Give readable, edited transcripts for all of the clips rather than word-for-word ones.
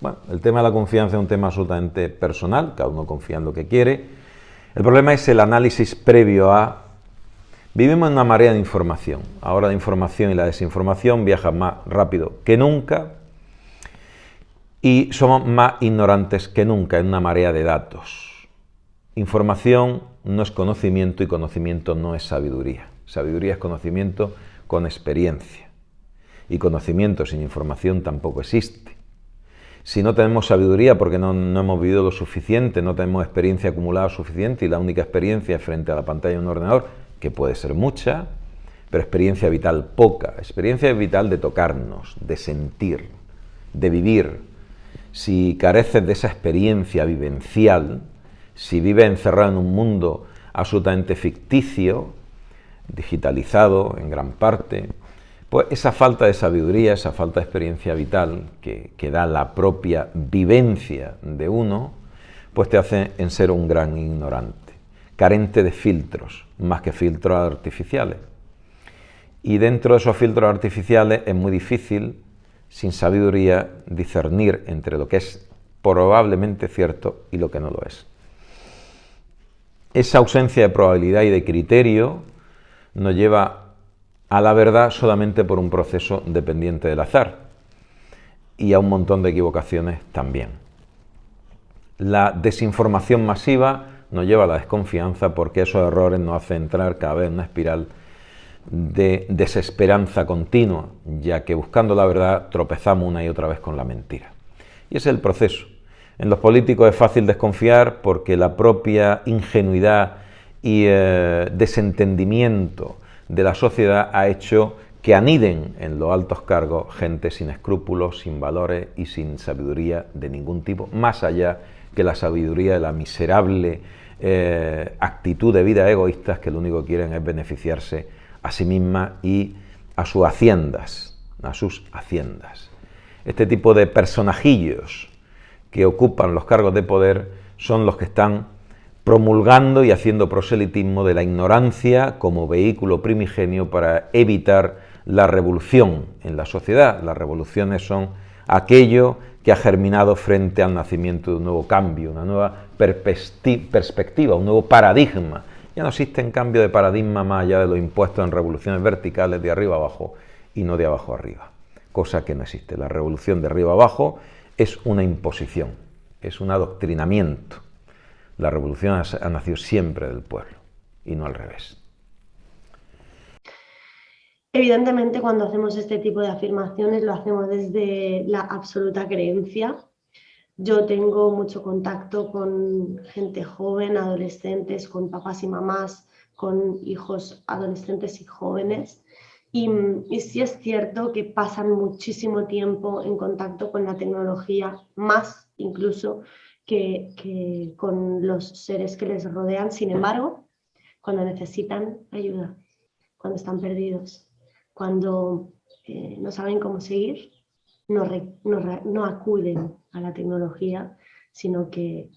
Bueno, el tema de la confianza es un tema absolutamente personal, cada uno confía en lo que quiere. El problema es el análisis previo a... Vivimos en una marea de información. Ahora la información y la desinformación viajan más rápido que nunca y somos más ignorantes que nunca en una marea de datos. Información no es conocimiento y conocimiento no es sabiduría. Sabiduría es conocimiento con experiencia y conocimiento sin información tampoco existe. Si no tenemos sabiduría porque no hemos vivido lo suficiente, no tenemos experiencia acumulada suficiente y la única experiencia es frente a la pantalla de un ordenador, que puede ser mucha, pero experiencia vital poca. Experiencia vital de tocarnos, de sentir, de vivir. Si careces de esa experiencia vivencial, si vives encerrado en un mundo absolutamente ficticio, digitalizado en gran parte, pues esa falta de sabiduría, esa falta de experiencia vital que da la propia vivencia de uno, pues te hace en ser un gran ignorante, carente de filtros, más que filtros artificiales. Y dentro de esos filtros artificiales es muy difícil, sin sabiduría, discernir entre lo que es probablemente cierto y lo que no lo es. Esa ausencia de probabilidad y de criterio nos lleva a la verdad solamente por un proceso dependiente del azar y a un montón de equivocaciones también. La desinformación masiva nos lleva a la desconfianza porque esos errores nos hacen entrar cada vez en una espiral de desesperanza continua, ya que buscando la verdad tropezamos una y otra vez con la mentira. Y ese es el proceso. En los políticos es fácil desconfiar porque la propia ingenuidad y desentendimiento de la sociedad ha hecho que aniden en los altos cargos gente sin escrúpulos, sin valores y sin sabiduría de ningún tipo, más allá que la sabiduría de la miserable actitud de vida egoístas que lo único que quieren es beneficiarse a sí mismas y a sus haciendas, Este tipo de personajillos que ocupan los cargos de poder son los que están promulgando y haciendo proselitismo de la ignorancia como vehículo primigenio para evitar la revolución en la sociedad. Las revoluciones son aquello que ha germinado frente al nacimiento de un nuevo cambio, una nueva perspectiva, un nuevo paradigma. Ya no existe en cambio de paradigma más allá de los impuestos en revoluciones verticales de arriba abajo y no de abajo arriba, cosa que no existe. La revolución de arriba abajo es una imposición, es un adoctrinamiento. La revolución ha nacido siempre del pueblo y no al revés. Evidentemente, cuando hacemos este tipo de afirmaciones lo hacemos desde la absoluta creencia. Yo tengo mucho contacto con gente joven, adolescentes, con papás y mamás, con hijos adolescentes y jóvenes. Y sí es cierto que pasan muchísimo tiempo en contacto con la tecnología, más incluso que con los seres que les rodean. Sin embargo, cuando necesitan ayuda, cuando están perdidos, cuando no saben cómo seguir, no acuden a la tecnología, sino que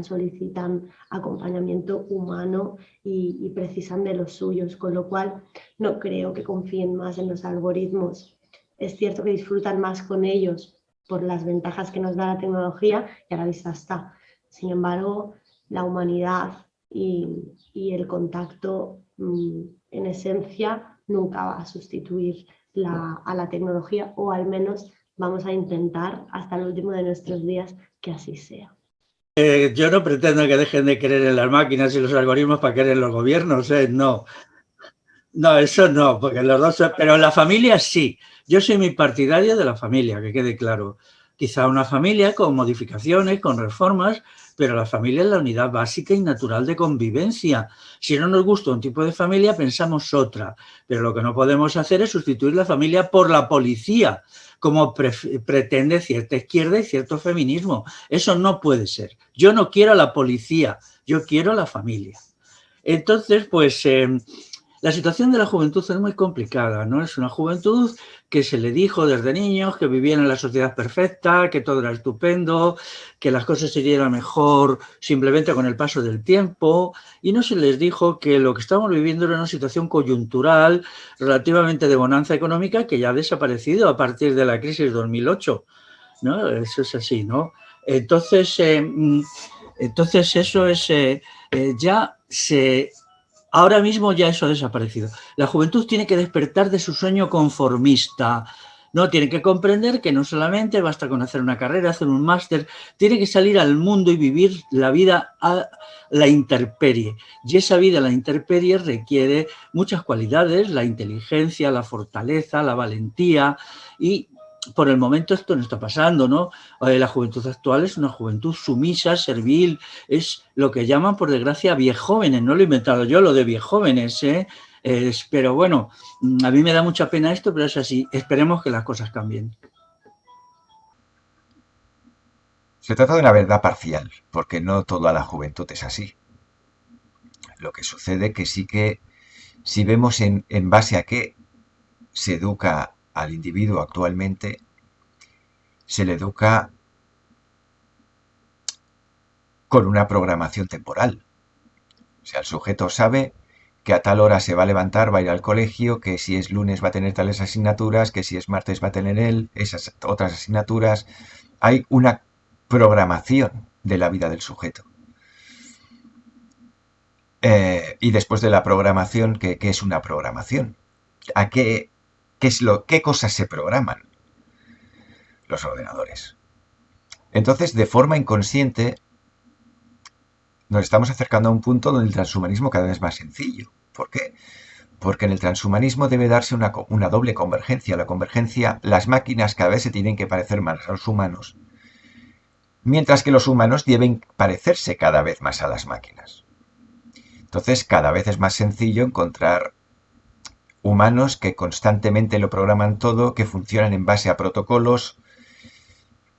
solicitan acompañamiento humano y precisan de los suyos, con lo cual no creo que confíen más en los algoritmos. Es cierto que disfrutan más con ellos por las ventajas que nos da la tecnología y a la vista está. Sin embargo, la humanidad y el contacto en esencia nunca va a sustituir a la tecnología, o al menos vamos a intentar hasta el último de nuestros días que así sea. Yo no pretendo que dejen de creer en las máquinas y los algoritmos para creer en los gobiernos, no. No, eso no, porque los dos... Pero la familia sí. Yo soy muy partidario de la familia, que quede claro. Quizá una familia con modificaciones, con reformas, pero la familia es la unidad básica y natural de convivencia. Si no nos gusta un tipo de familia, pensamos otra. Pero lo que no podemos hacer es sustituir la familia por la policía, como pretende cierta izquierda y cierto feminismo. Eso no puede ser. Yo no quiero a la policía yo quiero la familia. Entonces, pues la situación de la juventud es muy complicada, ¿no? Es una juventud que se le dijo desde niños que vivían en la sociedad perfecta, que todo era estupendo, que las cosas se irían mejor simplemente con el paso del tiempo, y no se les dijo que lo que estamos viviendo era una situación coyuntural relativamente de bonanza económica que ya ha desaparecido a partir de la crisis de 2008, ¿no? Eso es así, ¿no? Entonces eso es ya se... Ahora mismo ya eso ha desaparecido. La juventud tiene que despertar de su sueño conformista. No, tiene que comprender que no solamente basta con hacer una carrera, hacer un máster, tiene que salir al mundo y vivir la vida a la intemperie. Y esa vida a la intemperie requiere muchas cualidades, la inteligencia, la fortaleza, la valentía, y por el momento esto no está pasando, ¿no? La juventud actual es una juventud sumisa, servil, es lo que llaman, por desgracia, viejóvenes. No lo he inventado yo, lo de viejóvenes, ¿eh? Pero bueno, a mí me da mucha pena esto, pero es así. Esperemos que las cosas cambien. Se trata de una verdad parcial, porque no toda la juventud es así. Lo que sucede que sí que, si vemos en base a qué se educa al individuo actualmente, se le educa con una programación temporal. O sea, el sujeto sabe que a tal hora se va a levantar, va a ir al colegio, que si es lunes va a tener tales asignaturas, que si es martes va a tener él esas otras asignaturas. Hay una programación de la vida del sujeto. Y después de la programación, ¿qué es una programación? ¿A qué cosas se programan? Los ordenadores. Entonces, de forma inconsciente, nos estamos acercando a un punto donde el transhumanismo cada vez es más sencillo. ¿Por qué? Porque en el transhumanismo debe darse una doble convergencia. La convergencia, las máquinas cada vez se tienen que parecer más a los humanos, mientras que los humanos deben parecerse cada vez más a las máquinas. Entonces, cada vez es más sencillo encontrar humanos que constantemente lo programan todo, que funcionan en base a protocolos,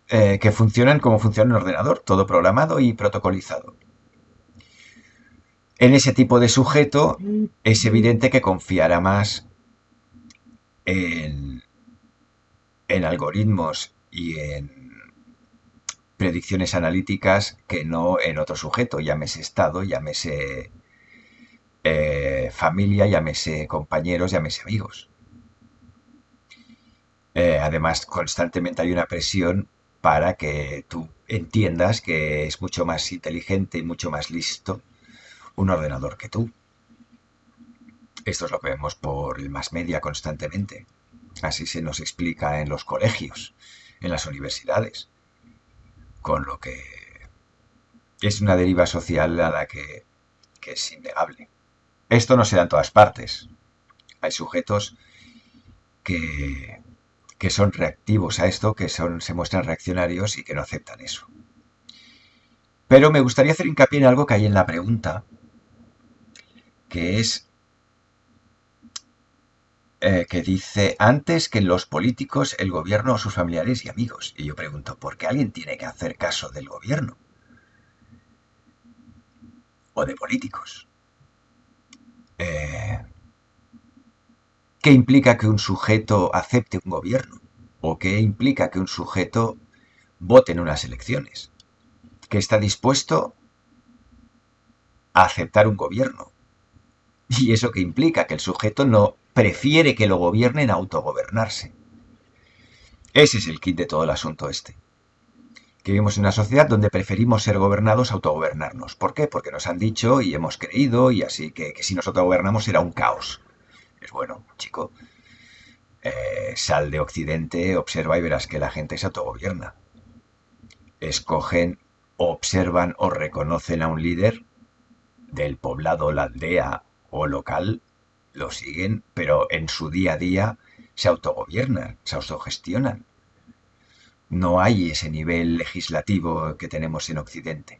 que funcionan como funciona un ordenador, todo programado y protocolizado. En ese tipo de sujeto es evidente que confiará más en algoritmos y en predicciones analíticas que no en otro sujeto, llámese Estado, llámese familia, llámese compañeros, llámese amigos. Además, constantemente hay una presión para que tú entiendas que es mucho más inteligente y mucho más listo un ordenador que tú. Esto es lo que vemos por el mass media constantemente. Así se nos explica en los colegios, en las universidades, con lo que es una deriva social a la que es innegable. Esto no se da en todas partes. Hay sujetos que son reactivos a esto, que se muestran reaccionarios y que no aceptan eso. Pero me gustaría hacer hincapié en algo que hay en la pregunta, que es que dice antes que los políticos, el gobierno o sus familiares y amigos. Y yo pregunto, ¿por qué alguien tiene que hacer caso del gobierno? O de políticos. ¿Qué implica que un sujeto acepte un gobierno? ¿O qué implica que un sujeto vote en unas elecciones? Que está dispuesto a aceptar un gobierno. ¿Y eso qué implica? Que el sujeto no prefiere que lo gobiernen a autogobernarse. Ese es el quid de todo el asunto este. Que vivimos en una sociedad donde preferimos ser gobernados a autogobernarnos. ¿Por qué? Porque nos han dicho y hemos creído, y así que si nos autogobernamos será un caos. Es bueno, chico, sal de Occidente, observa y verás que la gente se autogobierna. Escogen, observan o reconocen a un líder del poblado, la aldea o local, lo siguen, pero en su día a día se autogobiernan, se autogestionan. No hay ese nivel legislativo que tenemos en Occidente.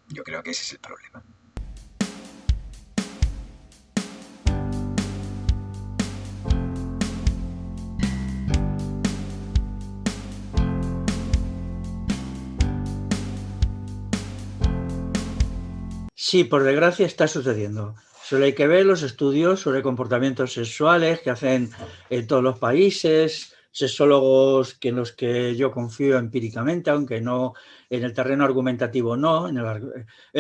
Yo creo que ese es el problema. Sí, por desgracia está sucediendo. Solo hay que ver los estudios sobre comportamientos sexuales que hacen en todos los países, sexólogos que en los que yo confío empíricamente, aunque no en el terreno argumentativo, no. En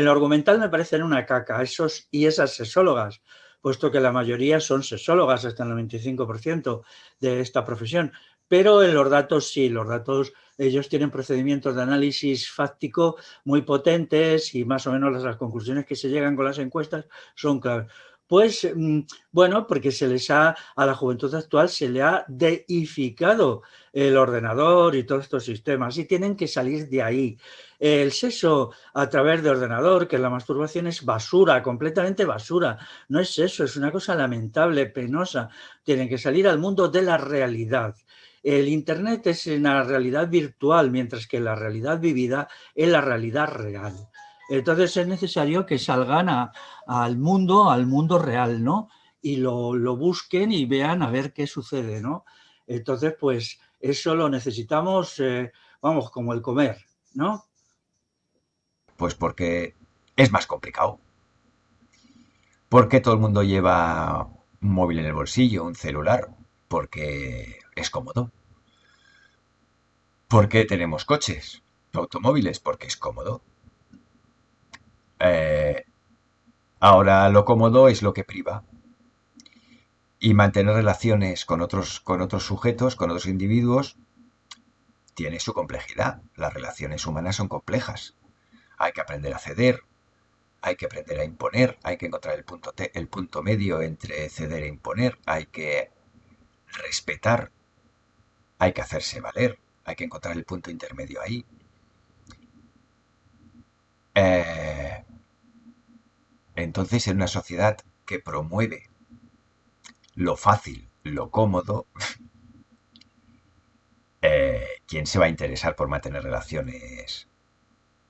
lo argumental me parecen una caca esos y esas sexólogas, puesto que la mayoría son sexólogas, hasta el 95% de esta profesión. Pero en los datos sí, los datos, ellos tienen procedimientos de análisis fáctico muy potentes y más o menos las conclusiones que se llegan con las encuestas son claras. Pues bueno, porque a la juventud actual se le ha deificado el ordenador y todos estos sistemas y tienen que salir de ahí. El sexo a través de ordenador, que es la masturbación, es basura, completamente basura. No es eso, es una cosa lamentable, penosa. Tienen que salir al mundo de la realidad. El Internet es una realidad virtual, mientras que la realidad vivida es la realidad real. Entonces es necesario que salgan al mundo real, ¿no? Y lo busquen y vean a ver qué sucede, ¿no? Entonces, pues eso lo necesitamos, vamos, como el comer, ¿no? Pues porque es más complicado. Porque todo el mundo lleva un móvil en el bolsillo, un celular, porque es cómodo. Porque tenemos coches, automóviles, porque es cómodo. Eh, Ahora lo cómodo es lo que priva. Y mantener relaciones con otros sujetos, con otros individuos, tiene su complejidad. Las relaciones humanas son complejas. Hay que aprender a ceder, hay que aprender a imponer, hay que encontrar el punto medio entre ceder e imponer, hay que respetar, hay que hacerse valer, hay que encontrar el punto intermedio ahí. Entonces, en una sociedad que promueve lo fácil, lo cómodo, ¿quién se va a interesar por mantener relaciones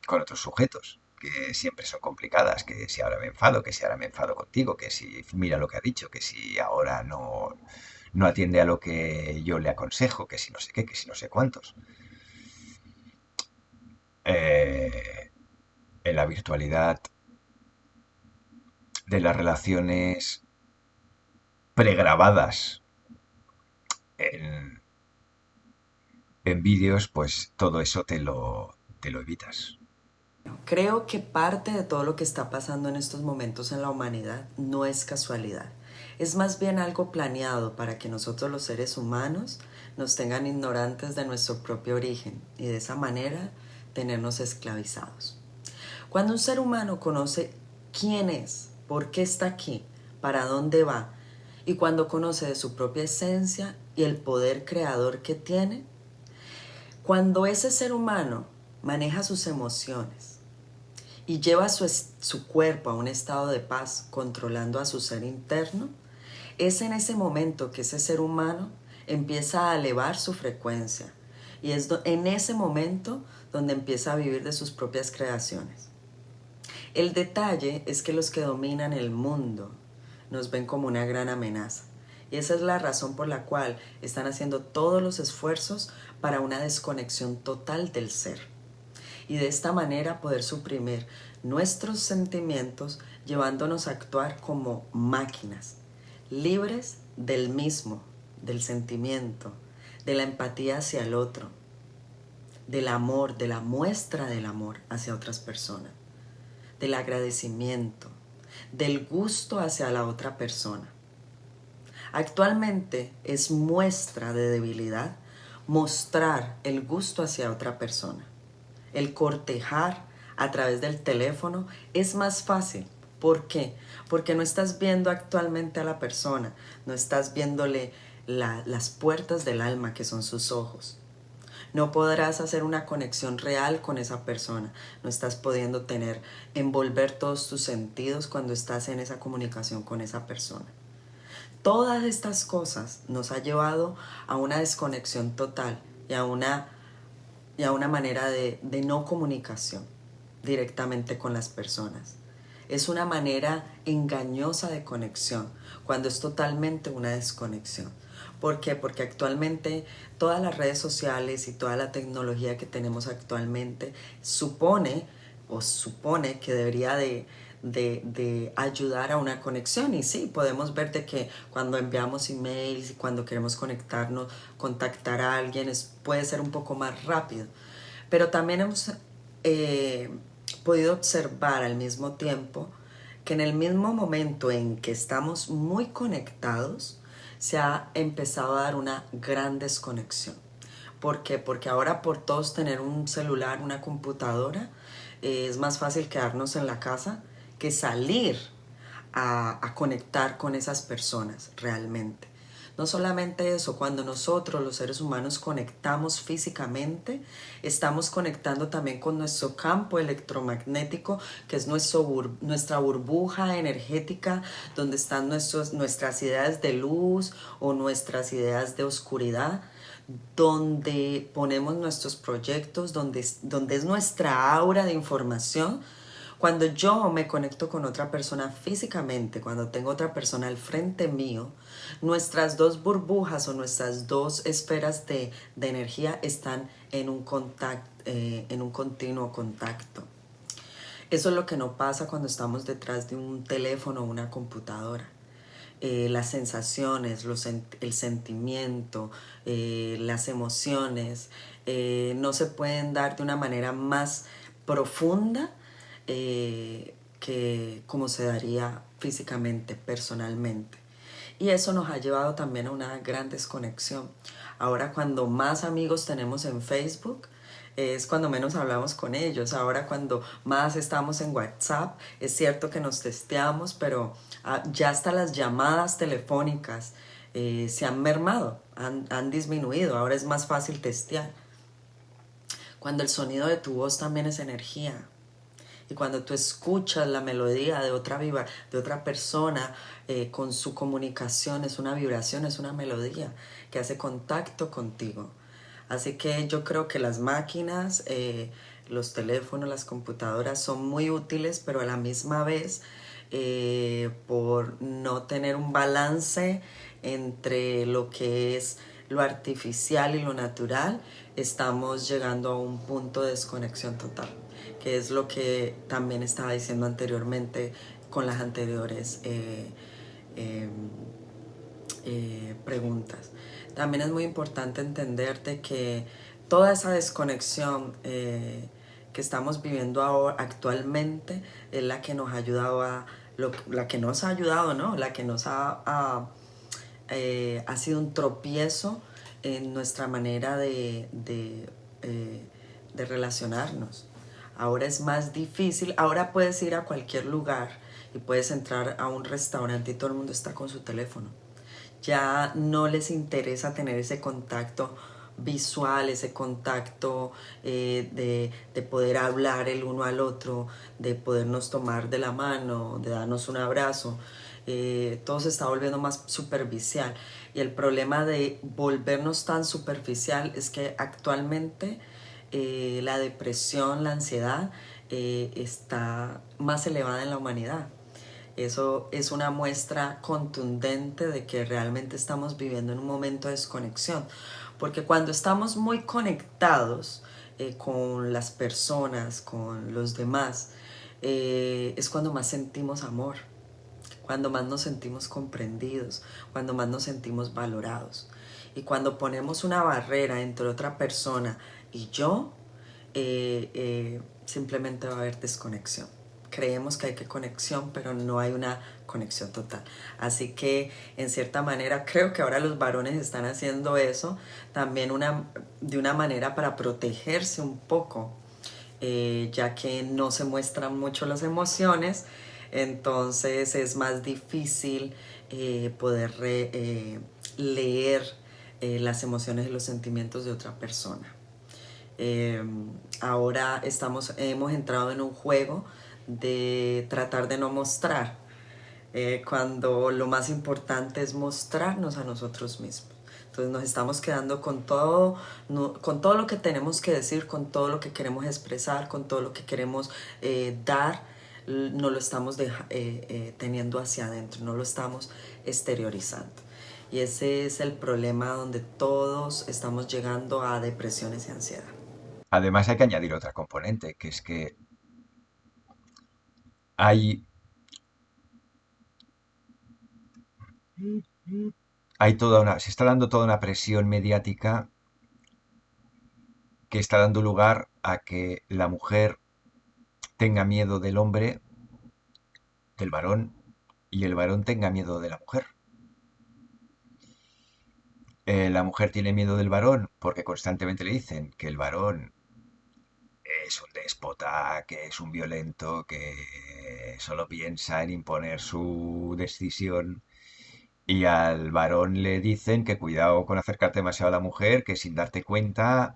con otros sujetos? Que siempre son complicadas, que si ahora me enfado, que si ahora me enfado contigo, que si mira lo que ha dicho, que si ahora no atiende a lo que yo le aconsejo, que si no sé qué, que si no sé cuántos. En la virtualidad de las relaciones pregrabadas en, en vídeos, pues todo eso te lo evitas. Creo que parte de todo lo que está pasando en estos momentos en la humanidad no es casualidad. Es más bien algo planeado para que nosotros los seres humanos nos tengan ignorantes de nuestro propio origen y de esa manera tenernos esclavizados. Cuando un ser humano conoce quién es, por qué está aquí, para dónde va, y cuando conoce de su propia esencia y el poder creador que tiene, cuando ese ser humano maneja sus emociones y lleva su cuerpo a un estado de paz controlando a su ser interno, es en ese momento que ese ser humano empieza a elevar su frecuencia y es en ese momento donde empieza a vivir de sus propias creaciones. El detalle es que los que dominan el mundo nos ven como una gran amenaza. Y esa es la razón por la cual están haciendo todos los esfuerzos para una desconexión total del ser. Y de esta manera poder suprimir nuestros sentimientos llevándonos a actuar como máquinas, libres del mismo, del sentimiento, de la empatía hacia el otro, del amor, de la muestra del amor hacia otras personas, del agradecimiento, del gusto hacia la otra persona. Actualmente es muestra de debilidad mostrar el gusto hacia otra persona. El cortejar a través del teléfono es más fácil. ¿Por qué? Porque no estás viendo actualmente a la persona, no estás viéndole las puertas del alma que son sus ojos. No podrás hacer una conexión real con esa persona. No estás pudiendo envolver todos tus sentidos cuando estás en esa comunicación con esa persona. Todas estas cosas nos ha llevado a una desconexión total y a una manera de no comunicación directamente con las personas. Es una manera engañosa de conexión cuando es totalmente una desconexión. ¿Por qué? Porque actualmente todas las redes sociales y toda la tecnología que tenemos actualmente supone que debería de de ayudar a una conexión. Y sí, podemos ver de que cuando enviamos emails y cuando queremos conectarnos, contactar a alguien, puede ser un poco más rápido. Pero también hemos podido observar al mismo tiempo que en el mismo momento en que estamos muy conectados, se ha empezado a dar una gran desconexión. ¿Por qué? Porque ahora por todos tener un celular, una computadora, es más fácil quedarnos en la casa que salir a conectar con esas personas realmente. No solamente eso, cuando nosotros los seres humanos conectamos físicamente, estamos conectando también con nuestro campo electromagnético, que es nuestra burbuja energética, donde están nuestras ideas de luz o nuestras ideas de oscuridad, donde ponemos nuestros proyectos, donde es nuestra aura de información. Cuando yo me conecto con otra persona físicamente, cuando tengo otra persona al frente mío, nuestras dos burbujas o nuestras dos esferas de energía están en un continuo contacto. Eso es lo que no pasa cuando estamos detrás de un teléfono o una computadora. Las sensaciones, el sentimiento, las emociones no se pueden dar de una manera más profunda que como se daría físicamente, personalmente. Y eso nos ha llevado también a una gran desconexión. Ahora cuando más amigos tenemos en Facebook, es cuando menos hablamos con ellos. Ahora cuando más estamos en WhatsApp, es cierto que nos testeamos, pero ya hasta las llamadas telefónicas se han mermado, han disminuido. Ahora es más fácil testear. Cuando el sonido de tu voz también es energía. Y cuando tú escuchas la melodía de otra persona con su comunicación, es una vibración, es una melodía que hace contacto contigo. Así que yo creo que las máquinas, los teléfonos, las computadoras son muy útiles, pero a la misma vez, por no tener un balance entre lo que es lo artificial y lo natural, estamos llegando a un punto de desconexión total, que es lo que también estaba diciendo anteriormente con las anteriores preguntas. También es muy importante entenderte que toda esa desconexión que estamos viviendo ahora, actualmente, es la que nos ha ayudado la que nos ha sido un tropiezo en nuestra manera de relacionarnos. Ahora es más difícil. Ahora puedes ir a cualquier lugar y puedes entrar a un restaurante y todo el mundo está con su teléfono. Ya no les interesa tener ese contacto visual, ese contacto de poder hablar el uno al otro, de podernos tomar de la mano, de darnos un abrazo. Todo se está volviendo más superficial. Y el problema de volvernos tan superficial es que actualmente la depresión, la ansiedad está más elevada en la humanidad. Eso es una muestra contundente de que realmente estamos viviendo en un momento de desconexión. Porque cuando estamos muy conectados con las personas, con los demás, es cuando más sentimos amor, cuando más nos sentimos comprendidos, cuando más nos sentimos valorados. Y cuando ponemos una barrera entre otra persona y yo, simplemente va a haber desconexión. Creemos que hay conexión, pero no hay una conexión total. Así que, en cierta manera, creo que ahora los varones están haciendo eso también de una manera para protegerse un poco, ya que no se muestran mucho las emociones, entonces es más difícil poder leer las emociones y los sentimientos de otra persona. Ahora hemos entrado en un juego de tratar de no mostrar, cuando lo más importante es mostrarnos a nosotros mismos. Entonces nos estamos quedando con todo lo que tenemos que decir, con todo lo que queremos expresar, con todo lo que queremos dar, no lo estamos teniendo hacia adentro, no lo estamos exteriorizando. Y ese es el problema donde todos estamos llegando a depresiones y ansiedad. Además hay que añadir otra componente, que es que hay se está dando toda una presión mediática que está dando lugar a que la mujer tenga miedo del hombre, del varón, y el varón tenga miedo de la mujer. La mujer tiene miedo del varón porque constantemente le dicen que el varón es un déspota, que es un violento, que solo piensa en imponer su decisión. Y al varón le dicen que cuidado con acercarte demasiado a la mujer, que sin darte cuenta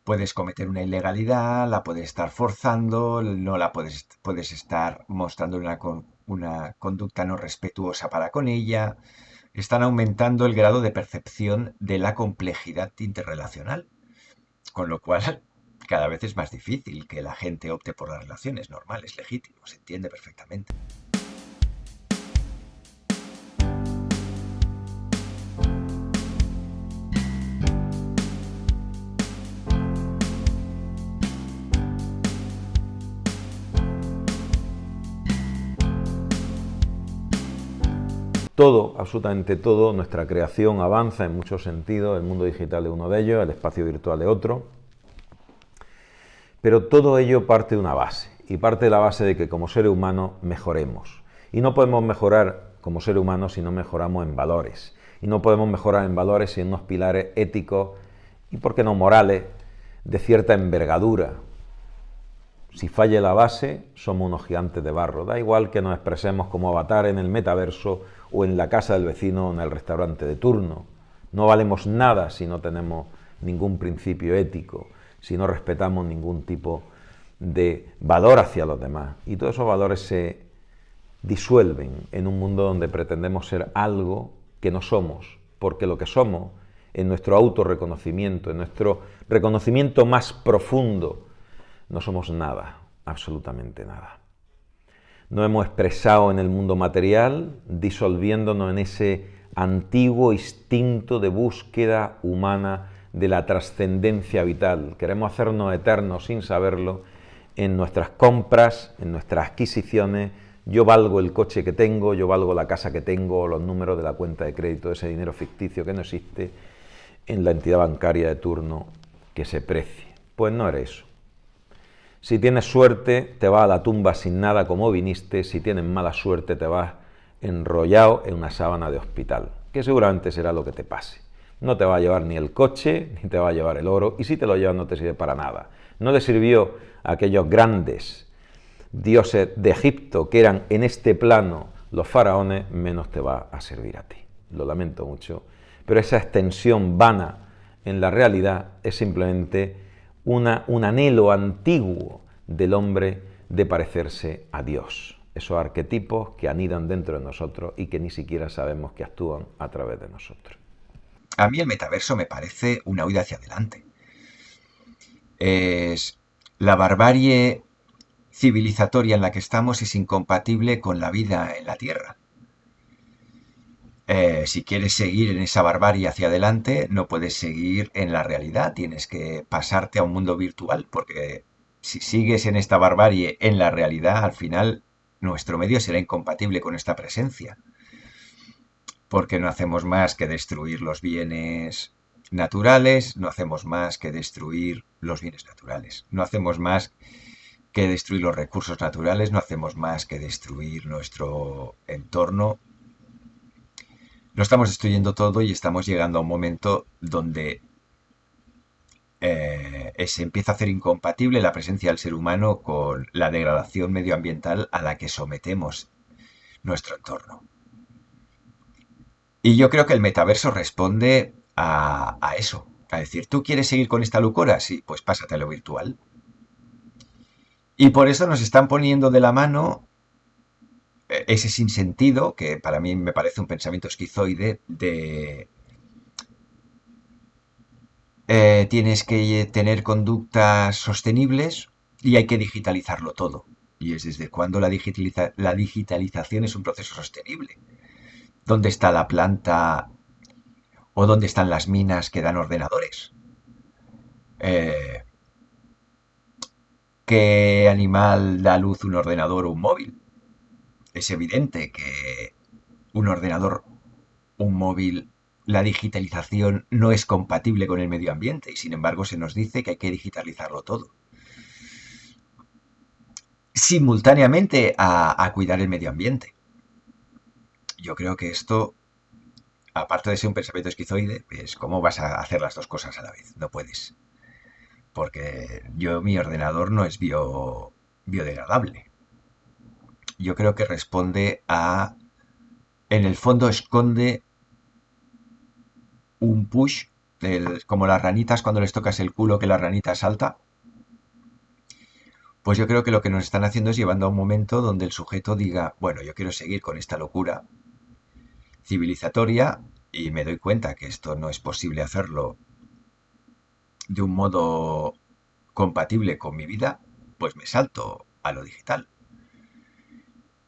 puedes cometer una ilegalidad, la puedes estar forzando, no la puedes estar mostrando una conducta no respetuosa para con ella. Están aumentando el grado de percepción de la complejidad interrelacional, con lo cual cada vez es más difícil que la gente opte por las relaciones normales, legítimas, se entiende perfectamente. Todo, absolutamente todo, nuestra creación avanza en muchos sentidos, el mundo digital es uno de ellos, el espacio virtual es otro, pero todo ello parte de una base, y parte de la base de que como seres humanos mejoremos. Y no podemos mejorar como seres humanos si no mejoramos en valores, y no podemos mejorar en valores sin unos pilares éticos y, por qué no, morales, de cierta envergadura. Si falla la base, somos unos gigantes de barro. Da igual que nos expresemos como avatar en el metaverso o en la casa del vecino o en el restaurante de turno. No valemos nada si no tenemos ningún principio ético, si no respetamos ningún tipo de valor hacia los demás. Y todos esos valores se disuelven en un mundo donde pretendemos ser algo que no somos, porque lo que somos, en nuestro autorreconocimiento, en nuestro reconocimiento más profundo, no somos nada, absolutamente nada. Nos hemos expresado en el mundo material, disolviéndonos en ese antiguo instinto de búsqueda humana de la trascendencia vital. Queremos hacernos eternos sin saberlo en nuestras compras, en nuestras adquisiciones. Yo valgo el coche que tengo, yo valgo la casa que tengo, los números de la cuenta de crédito, ese dinero ficticio que no existe en la entidad bancaria de turno que se precie. Pues no eres eso. Si tienes suerte, te vas a la tumba sin nada como viniste. Si tienes mala suerte, te vas enrollado en una sábana de hospital, que seguramente será lo que te pase. No te va a llevar ni el coche, ni te va a llevar el oro, y si te lo llevas no te sirve para nada. No le sirvió a aquellos grandes dioses de Egipto que eran en este plano los faraones, menos te va a servir a ti. Lo lamento mucho, pero esa extensión vana en la realidad es simplemente un anhelo antiguo del hombre de parecerse a Dios. Esos arquetipos que anidan dentro de nosotros y que ni siquiera sabemos que actúan a través de nosotros. A mí el metaverso me parece una huida hacia adelante. La barbarie civilizatoria en la que estamos es incompatible con la vida en la Tierra. Si quieres seguir en esa barbarie hacia adelante, no puedes seguir en la realidad, tienes que pasarte a un mundo virtual, porque si sigues en esta barbarie en la realidad, al final nuestro medio será incompatible con esta presencia, porque no hacemos más que destruir los bienes naturales, no hacemos más que destruir los bienes naturales, no hacemos más que destruir los recursos naturales, no hacemos más que destruir nuestro entorno. Lo estamos destruyendo todo y estamos llegando a un momento donde se empieza a hacer incompatible la presencia del ser humano con la degradación medioambiental a la que sometemos nuestro entorno. Y yo creo que el metaverso responde a eso, a decir, ¿tú quieres seguir con esta locura? Sí, pues pásate a lo virtual. Y por eso nos están poniendo de la mano ese sinsentido, que para mí me parece un pensamiento esquizoide, de tienes que tener conductas sostenibles y hay que digitalizarlo todo. Y es desde cuándo la digitalización es un proceso sostenible. ¿Dónde está la planta o dónde están las minas que dan ordenadores? ¿Qué animal da a luz un ordenador o un móvil? Es evidente que un ordenador un móvil, la digitalización no es compatible con el medio ambiente y sin embargo se nos dice que hay que digitalizarlo todo. Simultáneamente a cuidar el medio ambiente. Yo creo que esto, aparte de ser un pensamiento esquizoide, pues ¿cómo vas a hacer las dos cosas a la vez? No puedes. Porque mi ordenador no es biodegradable. Yo creo que responde en el fondo esconde un push, como las ranitas cuando les tocas el culo que la ranita salta. Pues yo creo que lo que nos están haciendo es llevando a un momento donde el sujeto diga, bueno, yo quiero seguir con esta locura civilizatoria y me doy cuenta que esto no es posible hacerlo de un modo compatible con mi vida, pues me salto a lo digital.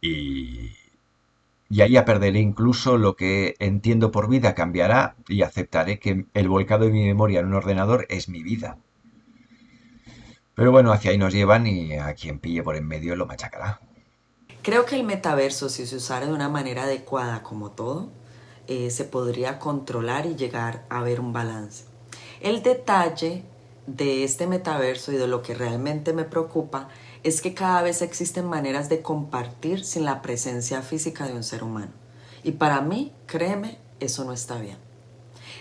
Y ahí ya perderé incluso lo que entiendo por vida, cambiará y aceptaré que el volcado de mi memoria en un ordenador es mi vida. Pero bueno, hacia ahí nos llevan y a quien pille por en medio lo machacará. Creo que el metaverso, si se usara de una manera adecuada como todo, se podría controlar y llegar a ver un balance. El detalle de este metaverso y de lo que realmente me preocupa es que cada vez existen maneras de compartir sin la presencia física de un ser humano. Y para mí, créeme, eso no está bien.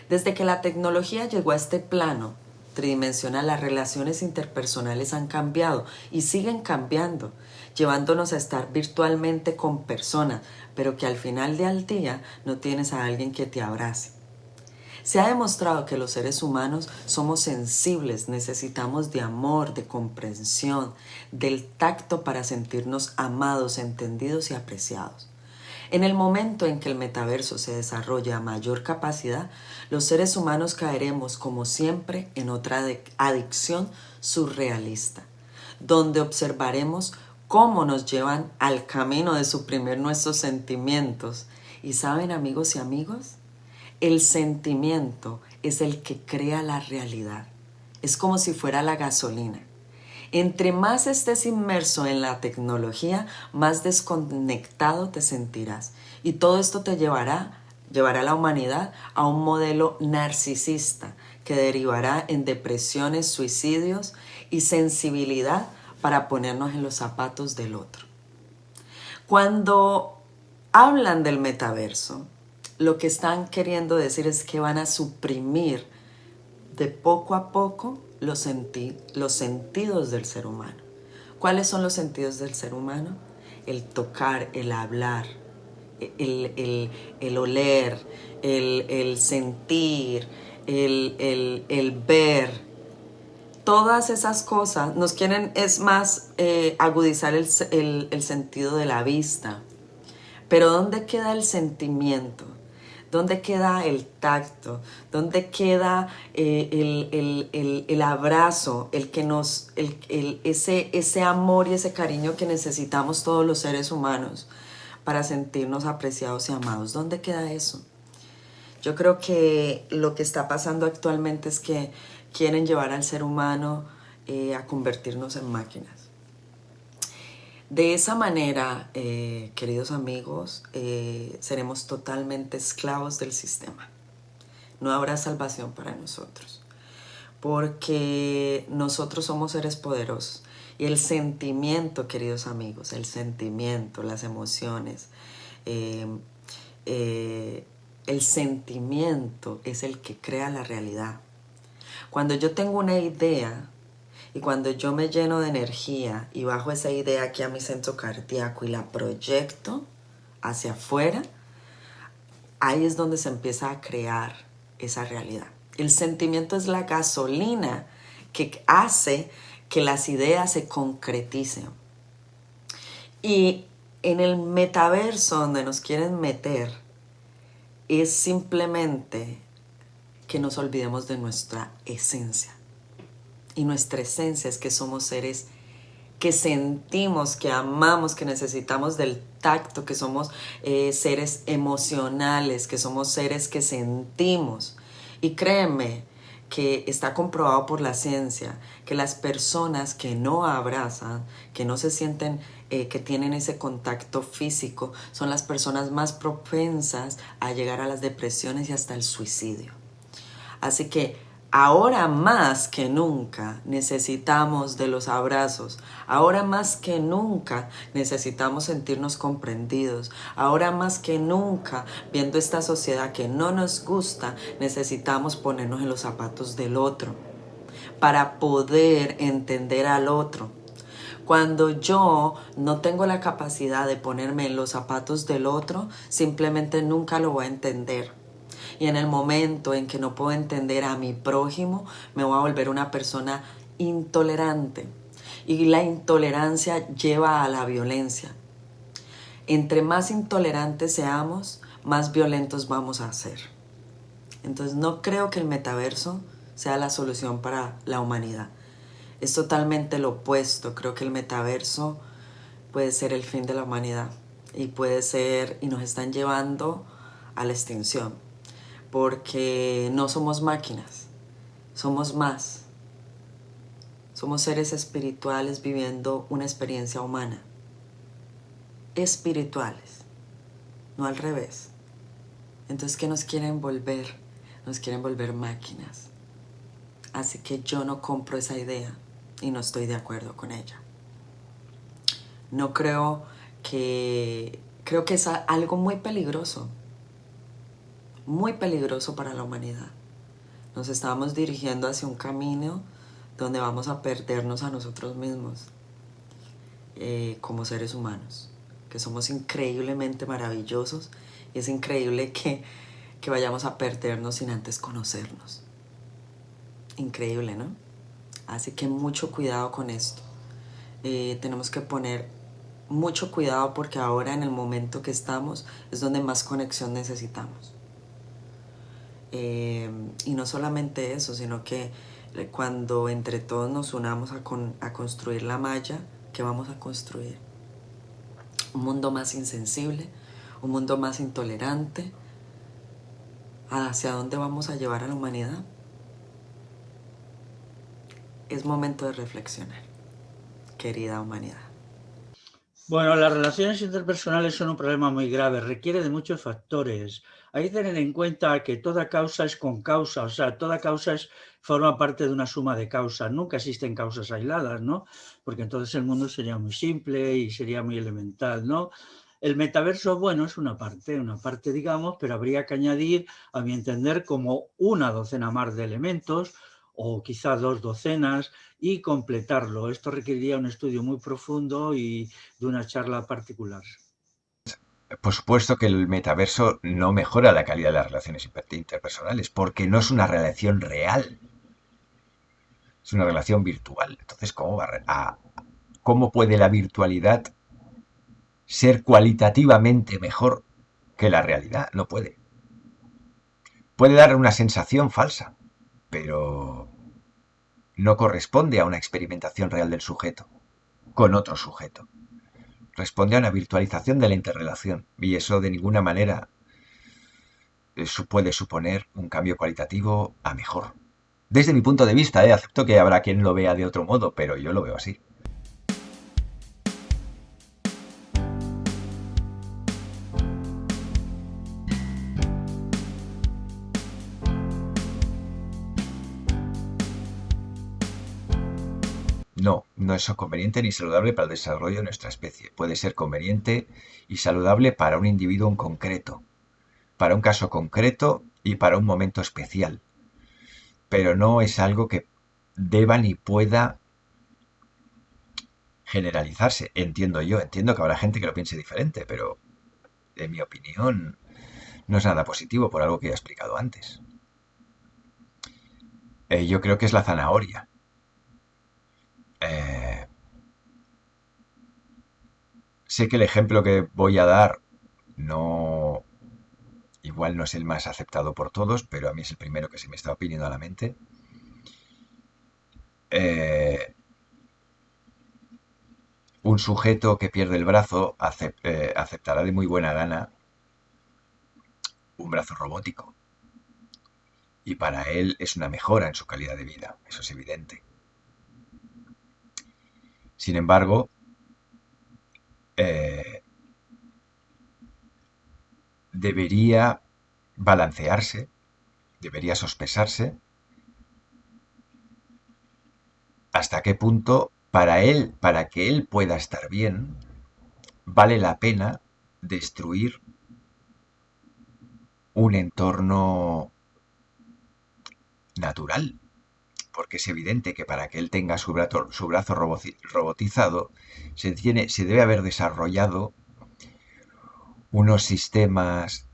Desde que la tecnología llegó a este plano tridimensional, las relaciones interpersonales han cambiado y siguen cambiando, llevándonos a estar virtualmente con personas, pero que al final del día no tienes a alguien que te abrace. Se ha demostrado que los seres humanos somos sensibles, necesitamos de amor, de comprensión, del tacto para sentirnos amados, entendidos y apreciados. En el momento en que el metaverso se desarrolle a mayor capacidad, los seres humanos caeremos, como siempre, en otra adicción surrealista, donde observaremos cómo nos llevan al camino de suprimir nuestros sentimientos. ¿Y saben, amigos y amigos? El sentimiento es el que crea la realidad. Es como si fuera la gasolina. Entre más estés inmerso en la tecnología, más desconectado te sentirás. Y todo esto te llevará a la humanidad a un modelo narcisista que derivará en depresiones, suicidios y sensibilidad para ponernos en los zapatos del otro. Cuando hablan del metaverso, lo que están queriendo decir es que van a suprimir de poco a poco los sentidos del ser humano. ¿Cuáles son los sentidos del ser humano? El tocar, el hablar, el oler, el sentir, el ver. Todas esas cosas nos quieren, es más, agudizar el sentido de la vista. Pero ¿dónde queda el sentimiento? ¿Dónde queda el tacto? ¿Dónde queda el abrazo, ese amor y ese cariño que necesitamos todos los seres humanos para sentirnos apreciados y amados? ¿Dónde queda eso? Yo creo que lo que está pasando actualmente es que quieren llevar al ser humano a convertirnos en máquinas. De esa manera, queridos amigos, seremos totalmente esclavos del sistema. No habrá salvación para nosotros, porque nosotros somos seres poderosos. Y el sentimiento, queridos amigos, el sentimiento, las emociones, el sentimiento es el que crea la realidad. Cuando yo tengo una idea, y cuando yo me lleno de energía y bajo esa idea aquí a mi centro cardíaco y la proyecto hacia afuera, ahí es donde se empieza a crear esa realidad. El sentimiento es la gasolina que hace que las ideas se concreticen. Y en el metaverso donde nos quieren meter, es simplemente que nos olvidemos de nuestra esencia. Y nuestra esencia es que somos seres que sentimos, que amamos, que necesitamos del tacto, que somos seres emocionales, que somos seres que sentimos. Y créeme que está comprobado por la ciencia, que las personas que no abrazan, que no se sienten, que tienen ese contacto físico, son las personas más propensas a llegar a las depresiones y hasta el suicidio. Así que ahora más que nunca necesitamos de los abrazos, ahora más que nunca necesitamos sentirnos comprendidos, ahora más que nunca, viendo esta sociedad que no nos gusta, necesitamos ponernos en los zapatos del otro para poder entender al otro. Cuando yo no tengo la capacidad de ponerme en los zapatos del otro, simplemente nunca lo voy a entender. Y en el momento en que no puedo entender a mi prójimo, me voy a volver una persona intolerante. Y la intolerancia lleva a la violencia. Entre más intolerantes seamos, más violentos vamos a ser. Entonces no creo que el metaverso sea la solución para la humanidad. Es totalmente lo opuesto. Creo que el metaverso puede ser el fin de la humanidad. Y puede ser, y nos están llevando a la extinción. Porque no somos máquinas, somos más. Somos seres espirituales viviendo una experiencia humana. Espirituales, no al revés. Entonces, ¿qué nos quieren volver? Nos quieren volver máquinas. Así que yo no compro esa idea y no estoy de acuerdo con ella. No creo que es algo muy peligroso para la humanidad. Nos estamos dirigiendo hacia un camino donde vamos a perdernos a nosotros mismos como seres humanos, que somos increíblemente maravillosos y es increíble que vayamos a perdernos sin antes conocernos. Increíble, ¿no? Así que mucho cuidado con esto. Tenemos que poner mucho cuidado porque ahora en el momento que estamos es donde más conexión necesitamos. Y no solamente eso, sino que cuando entre todos nos unamos a construir la malla, ¿qué vamos a construir? Un mundo más insensible, un mundo más intolerante. ¿Hacia dónde vamos a llevar a la humanidad? Es momento de reflexionar, querida humanidad. Bueno, las relaciones interpersonales son un problema muy grave, requiere de muchos factores. Hay que tener en cuenta que toda causa es con causa, o sea, toda causa forma parte de una suma de causas. Nunca existen causas aisladas, ¿no? Porque entonces el mundo sería muy simple y sería muy elemental, ¿no? El metaverso, bueno, es una parte, digamos, pero habría que añadir, a mi entender, como una docena más de elementos o quizá 2 docenas y completarlo. Esto requeriría un estudio muy profundo y de una charla particular. Por supuesto que el metaverso no mejora la calidad de las relaciones interpersonales, porque no es una relación real, es una relación virtual. Entonces, ¿cómo puede la virtualidad ser cualitativamente mejor que la realidad? No puede. Puede dar una sensación falsa, pero no corresponde a una experimentación real del sujeto con otro sujeto. Responde a una virtualización de la interrelación y eso de ninguna manera puede suponer un cambio cualitativo a mejor. Desde mi punto de vista, acepto que habrá quien lo vea de otro modo, pero yo lo veo así. No es conveniente ni saludable para el desarrollo de nuestra especie. Puede ser conveniente y saludable para un individuo en concreto, para un caso concreto y para un momento especial. Pero no es algo que deba ni pueda generalizarse. Entiendo que habrá gente que lo piense diferente, pero en mi opinión no es nada positivo por algo que ya he explicado antes. Yo creo que es la zanahoria. Sé que el ejemplo que voy a dar igual no es el más aceptado por todos, pero a mí es el primero que se me está viniendo a la mente. Un sujeto que pierde el brazo aceptará de muy buena gana un brazo robótico. y para él es una mejora en su calidad de vida, eso es evidente. Sin embargo, debería balancearse, debería sospesarse hasta qué punto para él, para que él pueda estar bien, vale la pena destruir un entorno natural, porque es evidente que para que él tenga su brazo robotizado se debe haber desarrollado unos sistemas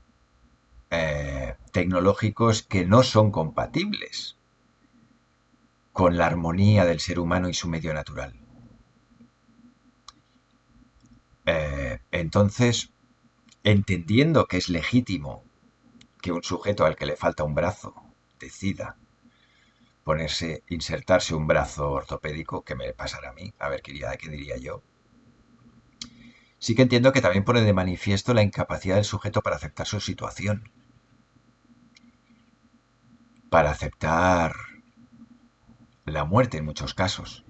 tecnológicos que no son compatibles con la armonía del ser humano y su medio natural. Entonces, entendiendo que es legítimo que un sujeto al que le falta un brazo decida insertarse un brazo ortopédico, que me pasará a mí, a ver qué diría yo, sí que entiendo que también pone de manifiesto la incapacidad del sujeto para aceptar su situación, para aceptar la muerte en muchos casos,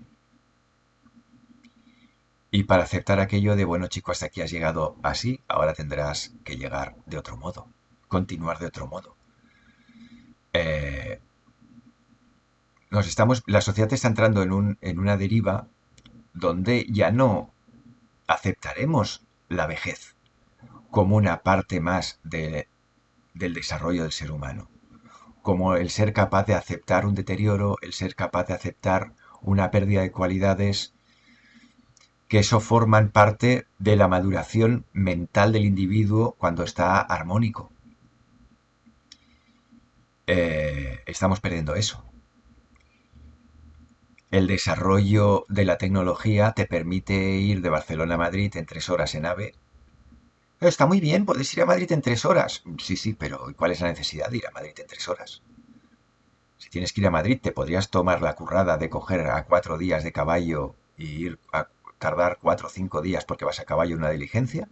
y para aceptar aquello de, bueno, chico, hasta aquí has llegado así, ahora tendrás que llegar de otro modo, continuar de otro modo. La sociedad está entrando en una deriva donde ya no aceptaremos la vejez como una parte más del desarrollo del ser humano, como el ser capaz de aceptar un deterioro, el ser capaz de aceptar una pérdida de cualidades, que eso forman parte de la maduración mental del individuo cuando está armónico. Estamos perdiendo eso. El desarrollo de la tecnología te permite ir de Barcelona a Madrid en 3 horas en AVE. Está muy bien, puedes ir a Madrid en 3 horas. Sí, pero ¿cuál es la necesidad de ir a Madrid en 3 horas? Si tienes que ir a Madrid, te podrías tomar la currada de coger a 4 días de caballo y ir a tardar 4 o 5 días porque vas a caballo en una diligencia.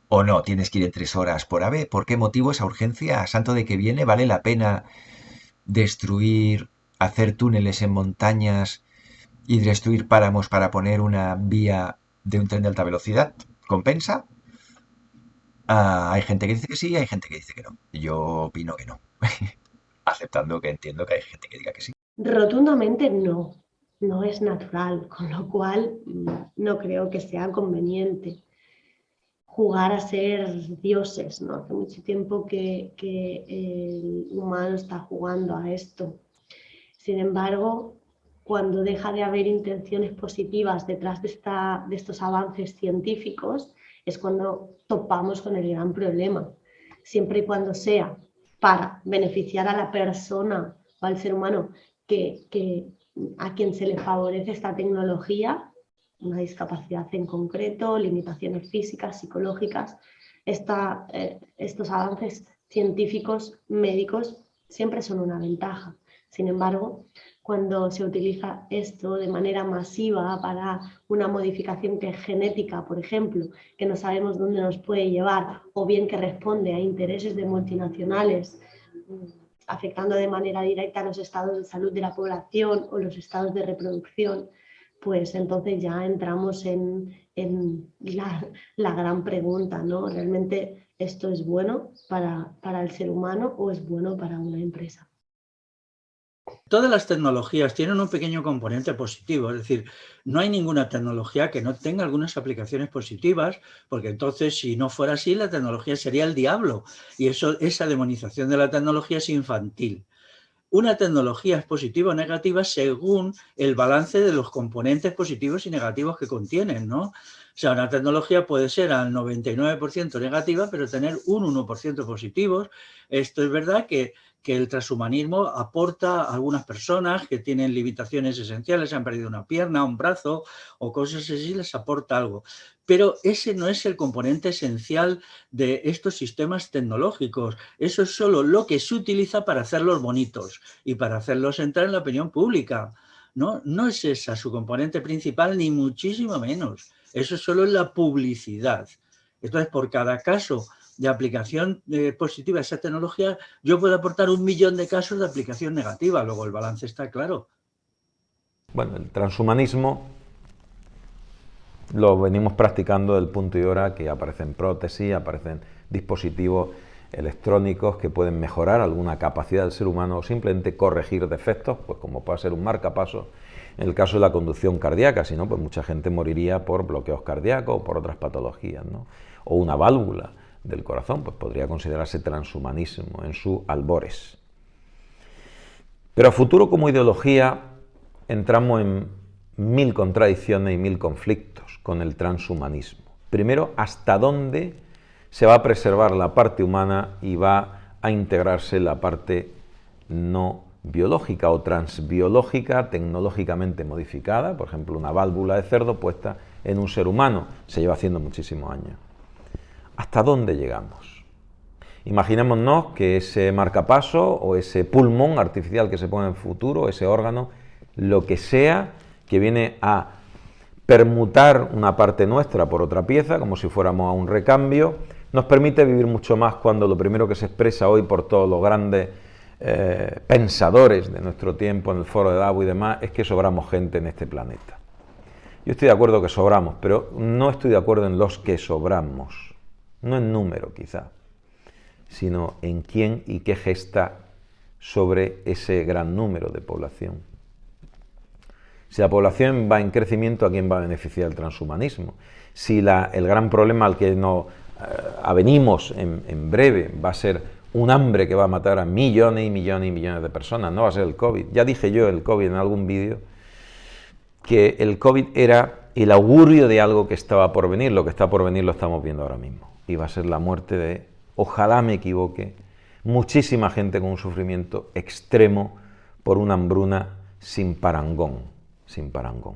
¿O no? Tienes que ir en 3 horas por AVE. ¿Por qué motivo esa urgencia? ¿A santo de que viene? ¿Vale la pena destruir, hacer túneles en montañas y destruir páramos para poner una vía de un tren de alta velocidad? ¿Compensa? Hay gente que dice que sí, hay gente que dice que no. Yo opino que no. Aceptando que entiendo que hay gente que diga que sí. Rotundamente no, no es natural, con lo cual no creo que sea conveniente jugar a ser dioses, ¿no? Hace mucho tiempo que el humano está jugando a esto. Sin embargo, cuando deja de haber intenciones positivas detrás de estos avances científicos, es cuando topamos con el gran problema. Siempre y cuando sea para beneficiar a la persona o al ser humano a quien se le favorece esta tecnología, una discapacidad en concreto, limitaciones físicas, psicológicas, estos avances científicos, médicos, siempre son una ventaja. Sin embargo, cuando se utiliza esto de manera masiva para una modificación que es genética, por ejemplo, que no sabemos dónde nos puede llevar, o bien que responde a intereses de multinacionales, afectando de manera directa a los estados de salud de la población o los estados de reproducción, pues entonces ya entramos en la gran pregunta, ¿no? ¿Realmente esto es bueno para el ser humano o es bueno para una empresa? Todas las tecnologías tienen un pequeño componente positivo, es decir, no hay ninguna tecnología que no tenga algunas aplicaciones positivas, porque entonces, si no fuera así, la tecnología sería el diablo, y esa demonización de la tecnología es infantil. Una tecnología es positiva o negativa según el balance de los componentes positivos y negativos que contienen, ¿no? O sea, una tecnología puede ser al 99% negativa, pero tener un 1% positivo. Esto es verdad que el transhumanismo aporta a algunas personas que tienen limitaciones esenciales, han perdido una pierna, un brazo o cosas así, les aporta algo. Pero ese no es el componente esencial de estos sistemas tecnológicos. Eso es solo lo que se utiliza para hacerlos bonitos y para hacerlos entrar en la opinión pública. No es esa su componente principal, ni muchísimo menos. Eso solo es la publicidad. Entonces, por cada caso de aplicación positiva de esa tecnología, yo puedo aportar 1 millón de casos de aplicación negativa. Luego el balance está claro. Bueno, el transhumanismo lo venimos practicando del punto y hora que aparecen prótesis, aparecen dispositivos electrónicos que pueden mejorar alguna capacidad del ser humano o simplemente corregir defectos, pues como puede ser un marcapasos en el caso de la conducción cardíaca. Si no, pues mucha gente moriría por bloqueos cardíacos o por otras patologías, ¿no? O una válvula del corazón, pues podría considerarse transhumanismo en sus albores. Pero a futuro, como ideología, entramos en 1000 contradicciones y 1000 conflictos con el transhumanismo. Primero, ¿hasta dónde se va a preservar la parte humana y va a integrarse la parte no biológica o transbiológica, tecnológicamente modificada? Por ejemplo, una válvula de cerdo puesta en un ser humano. Se lleva haciendo muchísimos años. ¿Hasta dónde llegamos? Imaginémonos que ese marcapaso o ese pulmón artificial que se pone en el futuro, ese órgano, lo que sea, que viene a permutar una parte nuestra por otra pieza, como si fuéramos a un recambio, nos permite vivir mucho más cuando lo primero que se expresa hoy por todos los grandes pensadores de nuestro tiempo en el foro de Davos y demás es que sobramos gente en este planeta. Yo estoy de acuerdo que sobramos, pero no estoy de acuerdo en los que sobramos, no en número quizá, sino en quién y qué gesta sobre ese gran número de población. Si la población va en crecimiento, ¿a quién va a beneficiar el transhumanismo? Si el gran problema al que nos avenimos en breve va a ser un hambre que va a matar a millones y millones y millones de personas, no va a ser el COVID. Ya dije yo el COVID en algún vídeo, que el COVID era el augurio de algo que estaba por venir. Lo que está por venir lo estamos viendo ahora mismo. Y va a ser la muerte de, ojalá me equivoque, muchísima gente con un sufrimiento extremo por una hambruna sin parangón. Sin parangón.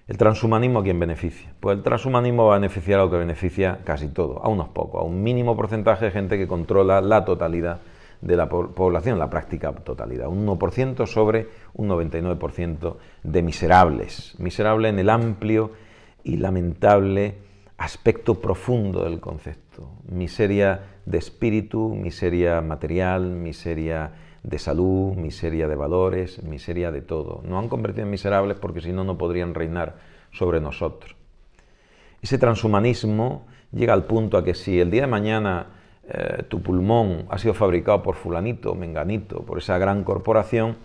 ¿El transhumanismo a quién beneficia? Pues el transhumanismo va a beneficiar a lo que beneficia casi todo, a unos pocos, a un mínimo porcentaje de gente que controla la totalidad de la población, la práctica totalidad, un 1% sobre un 99% de miserables. Miserables en el amplio y lamentable aspecto profundo del concepto. Miseria de espíritu, miseria material, miseria de salud, miseria de valores, miseria de todo. Nos han convertido en miserables porque si no, no podrían reinar sobre nosotros. Ese transhumanismo llega al punto a que si el día de mañana tu pulmón ha sido fabricado por fulanito, menganito, por esa gran corporación,